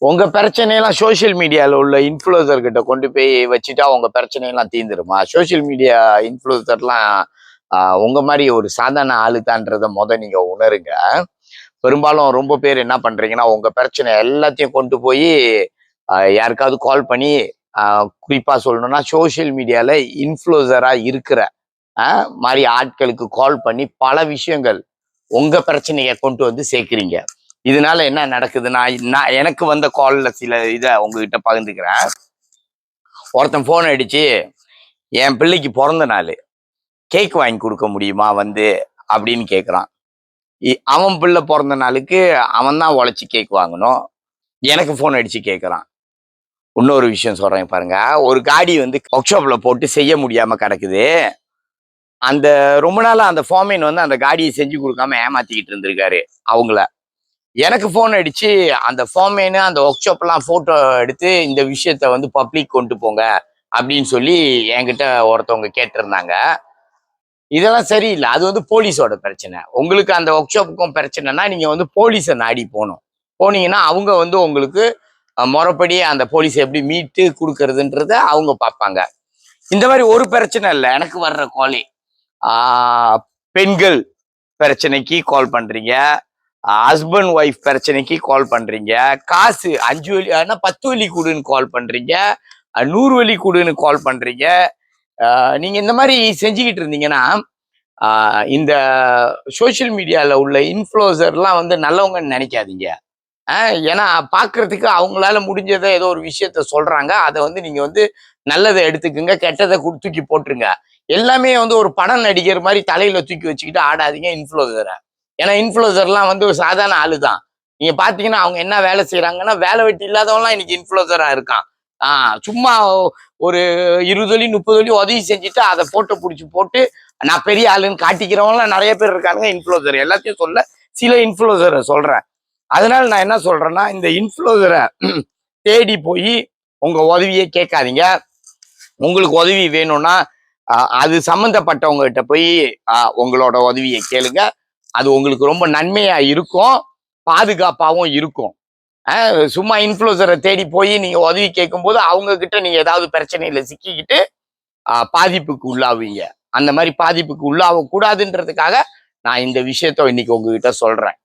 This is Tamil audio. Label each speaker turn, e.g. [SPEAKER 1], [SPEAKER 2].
[SPEAKER 1] உங்க பிரச்சனையெல்லாம் சோசியல் மீடியால உள்ள இன்ஃப்ளூயன்சர் கிட்ட கொண்டு போய் வச்சுட்டா உங்க பிரச்சனையெல்லாம் தீந்துருமா? சோசியல் மீடியா இன்ஃப்ளூயன்சர்லாம் உங்க மாரி ஒரு சாதாரண ஆளு தான்றத நீங்க உணருங்க. பெரும்பாலும் ரொம்ப பேர் என்ன பண்றீங்கன்னா, உங்க பிரச்சனை எல்லாத்தையும் கொண்டு போயி யாருக்காவது கால் பண்ணி அ குறிப்பா சொல்லணும்னா, சோசியல் மீடியால இன்ஃப்ளூயன்சரா இருக்கிற அ மாரி ஆட்களுக்கு கால் பண்ணி பல விஷயங்கள் உங்க பிரச்சனைய கொண்டு வந்து சேர்க்கிறீங்க. இதனால என்ன நடக்குதுன்னா, நான் எனக்கு வந்த கால்ல சில உங்ககிட்ட பகிர்ந்துக்கிறேன். ஒருத்தன் ஃபோன் அடிச்சு, "என் பிள்ளைக்கு பொறந்த நாளு. கேக் வாங்கி குடுக்க முடியுமா வந்து?" அப்படின்னு கேட்குறான். அவன் பிள்ளை பொறந்த நாளுக்கு அவன் தான் உழைச்சு கேக் வாங்கணும். எனக்கு ஃபோன் அடிச்சு கேட்குறான். இன்னொரு விஷயம் சொல்றேன் பாருங்க. ஒரு காடி வந்து ஒர்க் ஷாப்ல போட்டு செய்ய முடியாம கிடக்குது. அந்த ரொம்ப நாளா அந்த ஃபோர்மேன் வந்து அந்த காடிய செஞ்சு குடுக்காம ஏமாத்திக்கிட்டு இருந்திருக்காரு அவங்கள. எனக்கு ஃபோன் அடிச்சு, அந்த ஃபோர்மேனு, அந்த ஒர்க் ஷாப்லாம் ஃபோட்டோ எடுத்து, இந்த விஷயத்த வந்து பப்ளிக் கொண்டு போங்க அப்படின்னு சொல்லி என்கிட்ட ஒருத்தவங்க கேட்டிருந்தாங்க. இதெல்லாம் சரியில்ல. அது வந்து போலீஸோட பிரச்சனை. உங்களுக்கு அந்த ஒர்க் ஷாப்புக்கும் பிரச்சனைன்னா, நீங்க வந்து போலீஸ நாடி போணும். போனீங்கன்னா, அவங்க வந்து உங்களுக்கு மொறப்படி அந்த போலீஸ எப்படி மீட்டு குடுக்கறதுன்றத அவங்க பார்ப்பாங்க. இந்த மாரி ஒரு பிரச்சனை இல்ல. எனக்கு வர்ற காலே. ஆ பெண்கள் பிரச்சனைக்கு கால் பண்றீங்க. ஹஸ்பண்ட் ஒய்ஃப் பிரச்சனைக்கு கால் பண்றீங்க. காசு 5 வழி 10 வழி குடுன்னு கால் பண்றீங்க. 100 வழி குடுன்னு கால் பண்றீங்க. நீங்க இந்த மாரி செஞ்சுகிட்டு இருந்தீங்கன்னா, இந்த சோசியல் மீடியால உள்ள இன்ஃப்ளூயன்சர்லாம் வந்து நல்லவங்கன்னு நெனைக்காதீங்க. ஏன்னா பார்க்கறதுக்கு அவங்களால முடிஞ்சத ஏதோ ஒரு விஷயத்த சொல்றாங்க. அத வந்து நீங்க வந்து நல்லத எடுத்துக்கங்க. கெட்டத தூக்கி போட்டுருங்க. எல்லாமே வந்து ஒரு படம் நடிகர் மாரி தலையில தூக்கி வச்சுக்கிட்டு ஆடாதீங்க இன்ஃப்ளூயன்சர. ஏன்னா இன்ஃப்ளூயன்சர்லாம் வந்து ஒரு சாதாரண ஆளு தான். நீங்க பார்த்தீங்கன்னா, அவங்க என்ன வேலை செய்றாங்கன்னா, வேலை வெட்டி இல்லாதவன்லாம் இன்னைக்கு இன்ஃப்ளூயன்சரா இருக்கான். ஆ சும்மா ஒரு 20 வழி, 30 வழி உதவி செஞ்சுட்டு அத ஃபோட்டோ புடிச்சு போட்டு, நான் பெரிய ஆளுன்னு காட்டிக்கிறவன்லாம் நெறைய பேர் இருக்கானுங்க இன்ஃப்ளூயன்சர். எல்லாத்தையும் சொல்ல, சில இன்ஃப்ளூயன்சர சொல்றேன். அதனால நான் என்ன சொல்றேன்னா, இந்த இன்ஃப்ளூயன்சர தேடி போயி உங்க உதவிய கேட்காதீங்க. உங்களுக்கு உதவி வேணும்னா, அது சம்மந்தப்பட்டவங்க கிட்ட போய் உங்களோட உதவிய கேளுங்க. அது உங்களுக்கு ரொம்ப நன்மையா இருக்கும். பாதுகாப்பாவும் இருக்கும். சும்மா இன்ஃப்ளூயன்சர தேடி போய் நீங்க உதவி கேட்கும்போது, அவங்க கிட்ட நீங்க ஏதாவது பிரச்சனையில சிக்கிக்கிட்டு பாதிப்புக்கு உள்ளாவீங்க. அந்த மாரி பாதிப்புக்கு உள்ளாவ கூடாதுன்றதுக்காக, நான் இந்த விஷயத்த இன்னைக்கு உங்ககிட்ட சொல்றேன்.